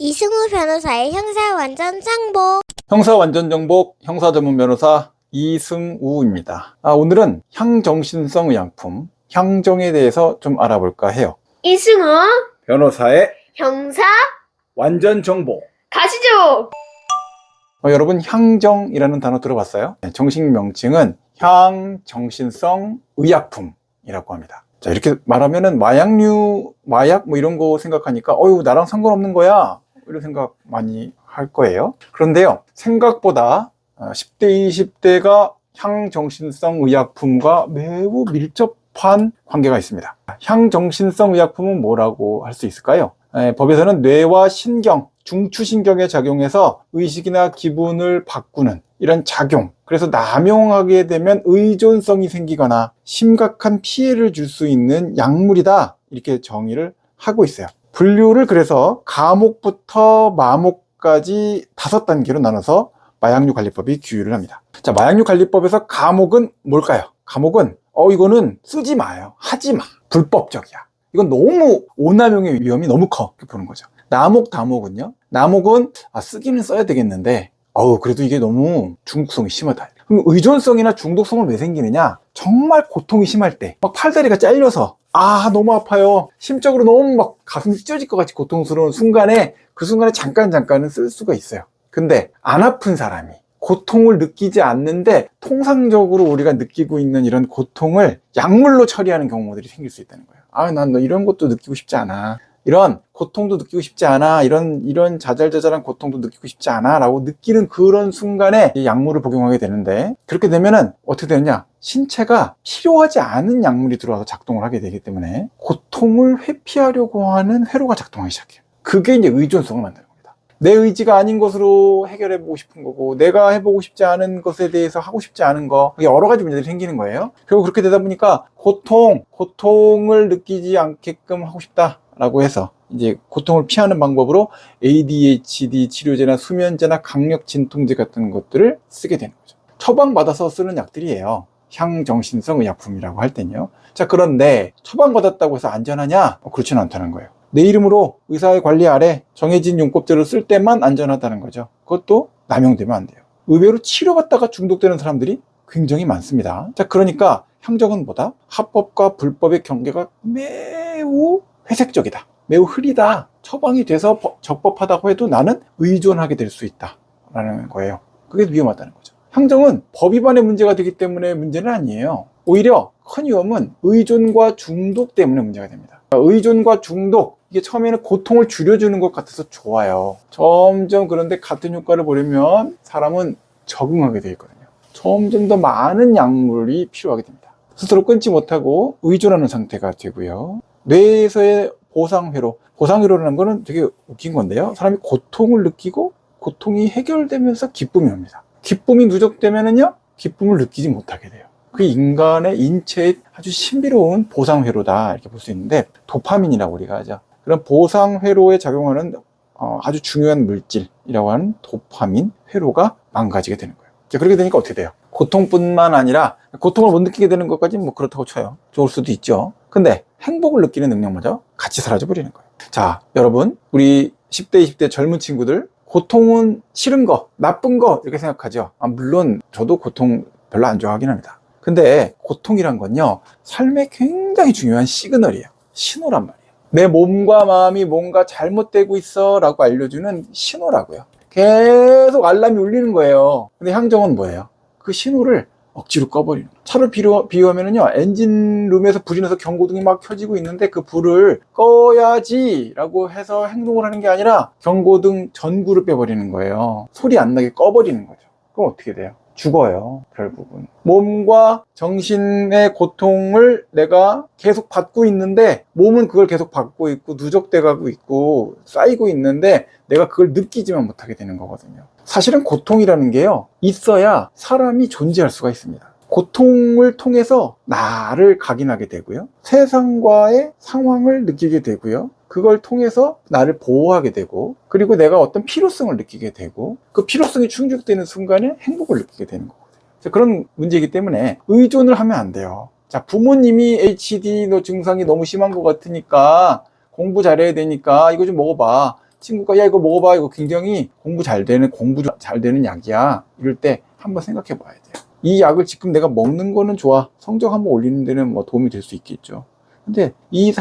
이승우 변호사의 형사 완전 정복. 형사 완전 정복 형사 전문 변호사 이승우입니다. 오늘은 향정신성 의약품 향정에 대해서 좀 알아볼까 해요. 이승우 변호사의 형사 완전 정복. 가시죠. 여러분 향정이라는 단어 들어봤어요? 정식 명칭은 향정신성 의약품이라고 합니다. 자, 이렇게 말하면은 마약 뭐 이런 거 생각하니까 나랑 상관없는 거야 이런 생각 많이 할 거예요. 그런데요, 생각보다 10대, 20대가 향정신성 의약품과 매우 밀접한 관계가 있습니다. 향정신성 의약품은 뭐라고 할 수 있을까요? 법에서는 뇌와 신경, 중추신경에 작용해서 의식이나 기분을 바꾸는 이런 작용, 그래서 남용하게 되면 의존성이 생기거나 심각한 피해를 줄 수 있는 약물이다, 이렇게 정의를 하고 있어요. 분류를 그래서 가목부터 마목까지 5단계로 나눠서 마약류 관리법이 규율을 합니다. 자, 마약류 관리법에서 가목은 뭘까요? 가목은 이거는 쓰지 마요, 하지 마, 불법적이야, 이건 너무 오남용의 위험이 너무 커, 이렇게 보는 거죠. 나목, 다목은요? 나목은 쓰기는 써야 되겠는데 그래도 이게 너무 중독성이 심하다. 그럼 의존성이나 중독성은 왜 생기느냐? 정말 고통이 심할 때, 막 팔다리가 잘려서 너무 아파요, 심적으로 너무 막 가슴이 찢어질 것 같이 고통스러운 순간에, 그 순간에 잠깐은 쓸 수가 있어요. 근데 안 아픈 사람이 고통을 느끼지 않는데 통상적으로 우리가 느끼고 있는 이런 고통을 약물로 처리하는 경우들이 생길 수 있다는 거예요. 난 이런 것도 느끼고 싶지 않아, 이런 고통도 느끼고 싶지 않아, 이런 자잘자잘한 고통도 느끼고 싶지 않아 라고 느끼는 그런 순간에 이 약물을 복용하게 되는데, 그렇게 되면은 어떻게 되느냐, 신체가 필요하지 않은 약물이 들어와서 작동을 하게 되기 때문에 고통을 회피하려고 하는 회로가 작동하기 시작해요. 그게 이제 의존성을 만드는 겁니다. 내 의지가 아닌 것으로 해결해보고 싶은 거고, 내가 해보고 싶지 않은 것에 대해서 하고 싶지 않은 거, 여러 가지 문제들이 생기는 거예요. 결국 그렇게 되다 보니까 고통을 느끼지 않게끔 하고 싶다 라고 해서 이제 고통을 피하는 방법으로 ADHD 치료제나 수면제나 강력 진통제 같은 것들을 쓰게 되는 거죠. 처방받아서 쓰는 약들이에요. 향정신성 의약품이라고 할 때는요. 자, 그런데 처방받았다고 해서 안전하냐? 그렇지는 않다는 거예요. 내 이름으로 의사의 관리 아래 정해진 용법제를 쓸 때만 안전하다는 거죠. 그것도 남용되면 안 돼요. 의외로 치료받다가 중독되는 사람들이 굉장히 많습니다. 자, 그러니까 향정은 뭐다? 합법과 불법의 경계가 매우 회색적이다, 매우 흐리다, 처방이 돼서 적법하다고 해도 나는 의존하게 될 수 있다 라는 거예요. 그게 위험하다는 거죠. 향정은 법 위반의 문제가 되기 때문에 문제는 아니에요. 오히려 큰 위험은 의존과 중독 때문에 문제가 됩니다. 의존과 중독, 이게 처음에는 고통을 줄여주는 것 같아서 좋아요. 점점 그런데 같은 효과를 보려면 사람은 적응하게 되어 있거든요. 점점 더 많은 약물이 필요하게 됩니다. 스스로 끊지 못하고 의존하는 상태가 되고요. 뇌에서의 보상회로라는 거는 되게 웃긴 건데요, 사람이 고통을 느끼고 고통이 해결되면서 기쁨이 옵니다. 기쁨이 누적되면은요, 기쁨을 느끼지 못하게 돼요. 그 인간의 인체의 아주 신비로운 보상회로다, 이렇게 볼 수 있는데, 도파민이라고 우리가 하죠. 그런 보상회로에 작용하는 아주 중요한 물질이라고 하는 도파민 회로가 망가지게 되는 거예요. 그렇게 되니까 어떻게 돼요? 고통뿐만 아니라, 고통을 못 느끼게 되는 것까지 뭐 그렇다고 쳐요. 좋을 수도 있죠. 근데 행복을 느끼는 능력마저 같이 사라져버리는 거예요. 자, 여러분, 우리 10대, 20대 젊은 친구들, 고통은 싫은 거, 나쁜 거 이렇게 생각하죠. 물론 저도 고통 별로 안 좋아하긴 합니다. 근데 고통이란 건요, 삶에 굉장히 중요한 시그널이에요. 신호란 말이에요. 내 몸과 마음이 뭔가 잘못되고 있어 라고 알려주는 신호라고요. 계속 알람이 울리는 거예요. 근데 향정은 뭐예요? 그 신호를 억지로 꺼버리는 거예요. 차를 비유하면요, 엔진룸에서 불이 나서 경고등이 막 켜지고 있는데 그 불을 꺼야지 라고 해서 행동을 하는 게 아니라 경고등 전구를 빼버리는 거예요. 소리 안 나게 꺼버리는 거죠. 그럼 어떻게 돼요? 죽어요, 결국은. 몸과 정신의 고통을 내가 계속 받고 있는데, 몸은 그걸 계속 받고 있고 누적돼 가고 있고 쌓이고 있는데 내가 그걸 느끼지만 못하게 되는 거거든요. 사실은 고통이라는 게요, 있어야 사람이 존재할 수가 있습니다. 고통을 통해서 나를 각인하게 되고요, 세상과의 상황을 느끼게 되고요, 그걸 통해서 나를 보호하게 되고, 그리고 내가 어떤 필요성을 느끼게 되고, 그 필요성이 충족되는 순간에 행복을 느끼게 되는 거거든요. 그런 문제이기 때문에 의존을 하면 안 돼요. 자, 부모님이 HD 너 증상이 너무 심한 것 같으니까 공부 잘해야 되니까 이거 좀 먹어봐, 친구가 야 이거 먹어봐, 이거 굉장히 공부 잘 되는 약이야, 이럴 때 한번 생각해 봐야 돼요. 이 약을 지금 내가 먹는 거는 좋아, 성적 한번 올리는 데는 뭐 도움이 될 수 있겠죠. 근데 이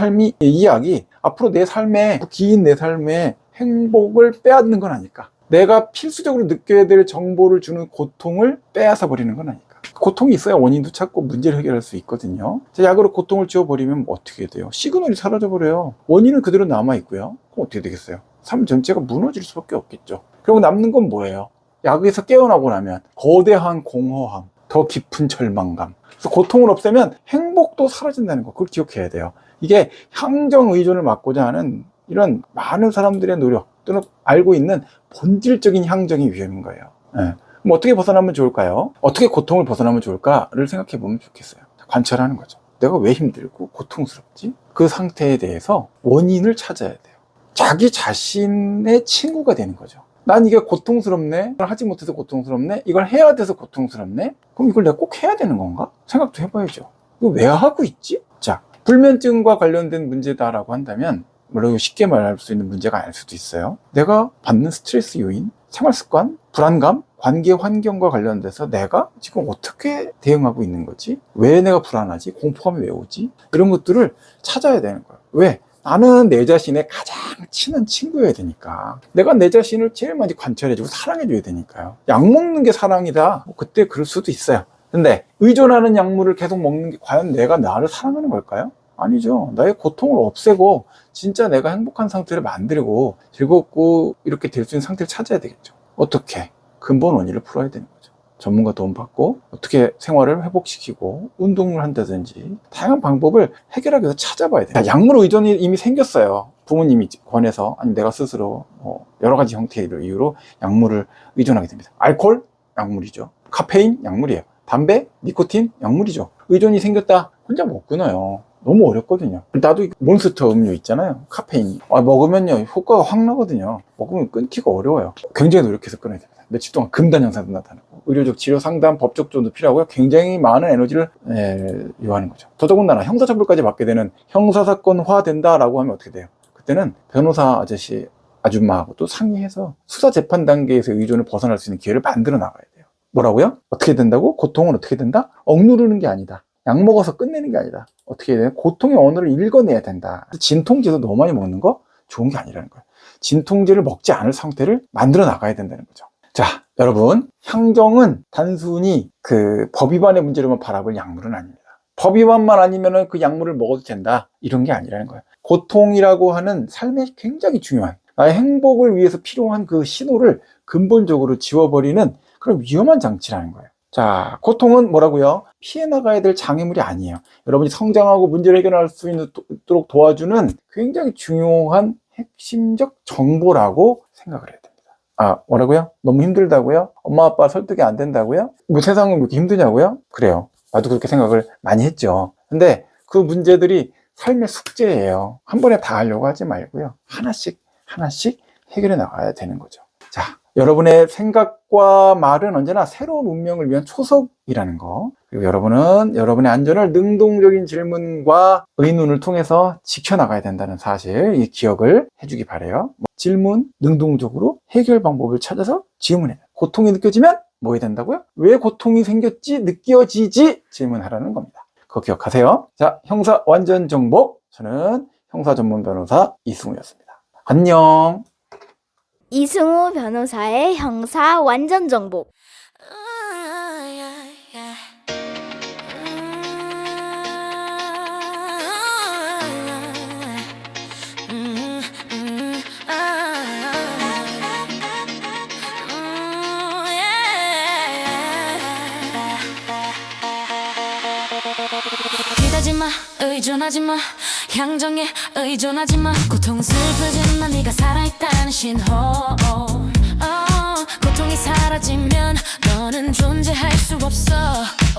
약이 앞으로 내 삶에, 긴 내 삶에 행복을 빼앗는 건 아닐까? 내가 필수적으로 느껴야 될 정보를 주는 고통을 빼앗아 버리는 건 아닐까? 고통이 있어야 원인도 찾고 문제를 해결할 수 있거든요. 약으로 고통을 지워버리면 어떻게 돼요? 시그널이 사라져버려요. 원인은 그대로 남아있고요. 그럼 어떻게 되겠어요? 삶 전체가 무너질 수밖에 없겠죠. 그리고 남는 건 뭐예요? 약에서 깨어나고 나면 거대한 공허함, 더 깊은 절망감. 그래서 고통을 없애면 행복도 사라진다는 거, 그걸 기억해야 돼요. 이게 향정 의존을 막고자 하는 이런 많은 사람들의 노력 또는 알고 있는 본질적인 향정의 위험인 거예요. 네. 그럼 어떻게 벗어나면 좋을까요? 어떻게 고통을 벗어나면 좋을까를 생각해 보면 좋겠어요. 관찰하는 거죠. 내가 왜 힘들고 고통스럽지? 그 상태에 대해서 원인을 찾아야 돼요. 자기 자신의 친구가 되는 거죠. 난 이게 고통스럽네, 이걸 하지 못해서 고통스럽네, 이걸 해야 돼서 고통스럽네, 그럼 이걸 내가 꼭 해야 되는 건가? 생각도 해봐야죠. 이거 왜 하고 있지? 자, 불면증과 관련된 문제다라고 한다면 물론 쉽게 말할 수 있는 문제가 아닐 수도 있어요. 내가 받는 스트레스 요인, 생활습관, 불안감, 관계 환경과 관련돼서 내가 지금 어떻게 대응하고 있는 거지? 왜 내가 불안하지? 공포감이 왜 오지? 이런 것들을 찾아야 되는 거예요. 왜? 나는 내 자신의 가장 친한 친구여야 되니까. 내가 내 자신을 제일 많이 관찰해주고 사랑해줘야 되니까요. 약 먹는 게 사랑이다, 뭐 그때 그럴 수도 있어요. 근데 의존하는 약물을 계속 먹는 게 과연 내가 나를 사랑하는 걸까요? 아니죠. 나의 고통을 없애고 진짜 내가 행복한 상태를 만들고 즐겁고 이렇게 될 수 있는 상태를 찾아야 되겠죠. 어떻게? 근본 원인을 풀어야 되는 거죠. 전문가 도움 받고 어떻게 생활을 회복시키고 운동을 한다든지 다양한 방법을 해결하기 위해서 찾아봐야 돼요. 약물 의존이 이미 생겼어요. 부모님이 권해서, 아니면 내가 스스로 여러 가지 형태의 이유로 약물을 의존하게 됩니다. 알코올? 약물이죠. 카페인? 약물이에요. 담배? 니코틴? 약물이죠. 의존이 생겼다, 혼자 못 끊어요. 너무 어렵거든요. 나도 몬스터 음료 있잖아요. 카페인. 먹으면요, 효과가 확 나거든요. 먹으면 끊기가 어려워요. 굉장히 노력해서 끊어야 됩니다. 며칠 동안 금단 현상도 나타나고, 의료적 치료, 상담, 법적 조언도 필요하고요. 굉장히 많은 에너지를 요하는 거죠. 더더군다나 형사처벌까지 받게 되는, 형사사건화 된다라고 하면 어떻게 돼요? 그때는 변호사 아저씨, 아줌마하고 또 상의해서 수사 재판 단계에서 의존을 벗어날 수 있는 기회를 만들어 나가야 돼요. 뭐라고요? 어떻게 된다고? 고통은 어떻게 된다? 억누르는 게 아니다. 약 먹어서 끝내는 게 아니다. 어떻게 해야 돼? 고통의 언어를 읽어내야 된다. 진통제도 너무 많이 먹는 거 좋은 게 아니라는 거예요. 진통제를 먹지 않을 상태를 만들어 나가야 된다는 거죠. 자, 여러분, 향정은 단순히 그 법 위반의 문제로만 바라볼 약물은 아닙니다. 법 위반만 아니면은 그 약물을 먹어도 된다, 이런 게 아니라는 거예요. 고통이라고 하는 삶에 굉장히 중요한, 나의 행복을 위해서 필요한 그 신호를 근본적으로 지워버리는 그런 위험한 장치라는 거예요. 자, 고통은 뭐라고요? 피해 나가야 될 장애물이 아니에요. 여러분이 성장하고 문제를 해결할 수 있도록 도와주는 굉장히 중요한 핵심적 정보라고 생각을 해야 됩니다. 뭐라고요? 너무 힘들다고요? 엄마 아빠 설득이 안 된다고요? 뭐 세상은 왜 이렇게 힘드냐고요? 그래요. 나도 그렇게 생각을 많이 했죠. 근데 그 문제들이 삶의 숙제예요. 한 번에 다 하려고 하지 말고요. 하나씩 해결해 나가야 되는 거죠. 자, 여러분의 생각과 말은 언제나 새로운 운명을 위한 초석이라는 거, 그리고 여러분은 여러분의 안전을 능동적인 질문과 의논을 통해서 지켜나가야 된다는 사실, 이 기억을 해주기 바래요. 질문, 능동적으로 해결 방법을 찾아서 질문해요. 고통이 느껴지면 뭐 해야 된다고요? 왜 고통이 생겼지? 느껴지지? 질문하라는 겁니다. 그거 기억하세요. 자, 형사 완전 정복, 저는 형사 전문 변호사 이승우였습니다. 안녕. 이승우 변호사의 형사 완전 정복. 기대지마, 의존하지마, 향정에 의존하지마. 고통 슬프지만 네가 살아있다는 신호. 고통이 사라지면 너는 존재할 수 없어.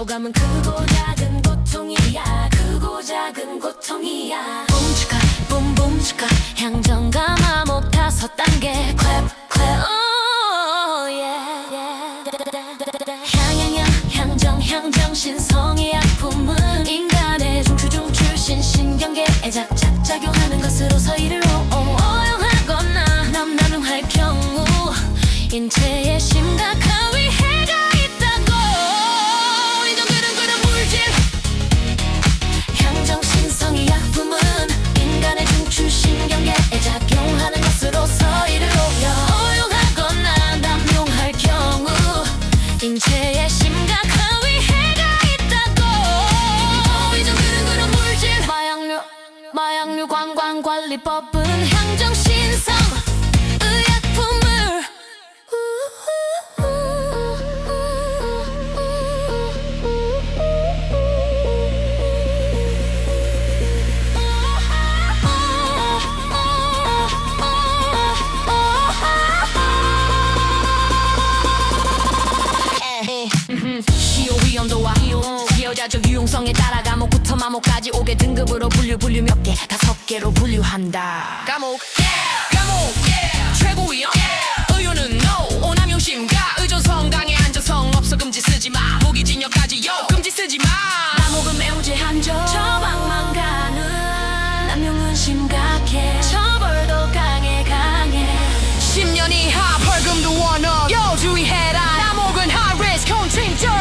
오감은 크고 작은 고통이야, 크고 작은 고통이야. 붐치카 붐붐치카, 향정과 마법 5단계 clap clap. 향정 신성의 아픔은 인간의 중추신 신경계에 작작작용하는 것으로서 이를 오용하거나 경우 인체에 심각한 위해가 있다고. 이런 그런 물질 향정신성의 약품은 인간의 중추신경계에 작용하는 것으로서 이를 오려 허용하거나 남용할 경우 인체에 심각한 위해가 있다고. 이런 그런 물질 마약류 관광관리법은 향정신성 의약품을 시효 위험도와 기여자적 유용성에 따라 감옥부터 마목까지 5개 등급으로 분류 몇 개, 5개로 분류한다. 감옥 최고 위험 의료는 no. 오남용 심가 의존성 강해 안전성 없어 금지 쓰지 마. 무기징역까지 금지 쓰지 마. 감옥은 매우 제한적 처방만 가는 남용은 심각해 처벌도 강해 10년 이하 벌금도 원억 주의해라. 감옥은 high risk 컨트롤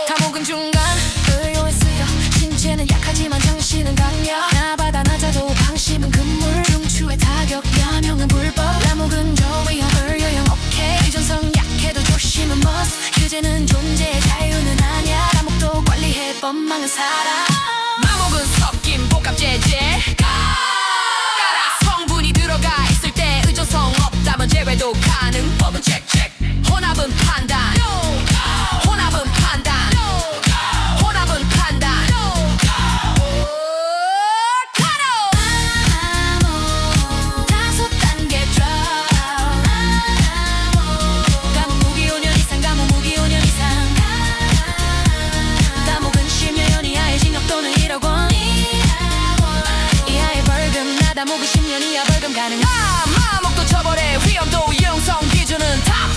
감옥은 중간 의료에 쓰여 신체는 약하지만 정신은 강력. 나바다 낮아도 방심은 금물 중추의 타격 감형은 불법. 감옥은 저위험 의료용 오케이 의존성 약해도 조심은 must. 규제는 존재의 자유는 아니야. 감옥도 관리해 법망은 살아. 감옥은 섞인 복합제재 성분이 들어가 있을 때 의존성 없다면 제외도 가능. 법은 체크 혼합은 판단 혼합은 판단 혼합은 판단 감옥 5단계 drop 감옥 무기 5년 이상 감옥 무기 5년 이상 감옥은 10년 이하의 징역 또는 1억 원 이하의 벌금. 나다 목은 10년 이하 벌금 가능. 감옥도 처벌의 위험도 유용성 기준은 탑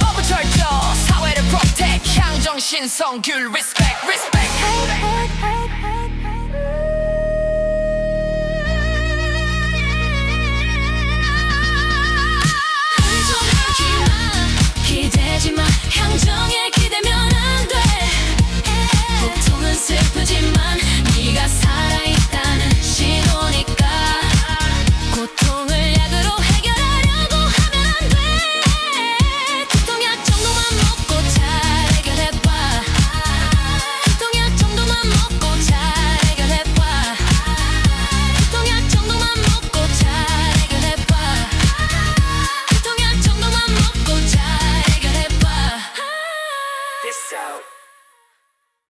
법은 철저 사회를 프로텍트 향정신성 귤 respect 의존하지마 기대지마 향정에 기대면 안돼. 고통은 슬프지만 네가 살아있다는 신호니까. 고통을 약으로 해결하려고 하면 안돼. 두통약 정도만 먹고 잘 해결해봐. 두통약 정도만 먹고 잘 해결해봐. 두통약 정도만 먹고 잘 해결해봐. 두통약 정도만 먹고 잘 해결해봐. This out.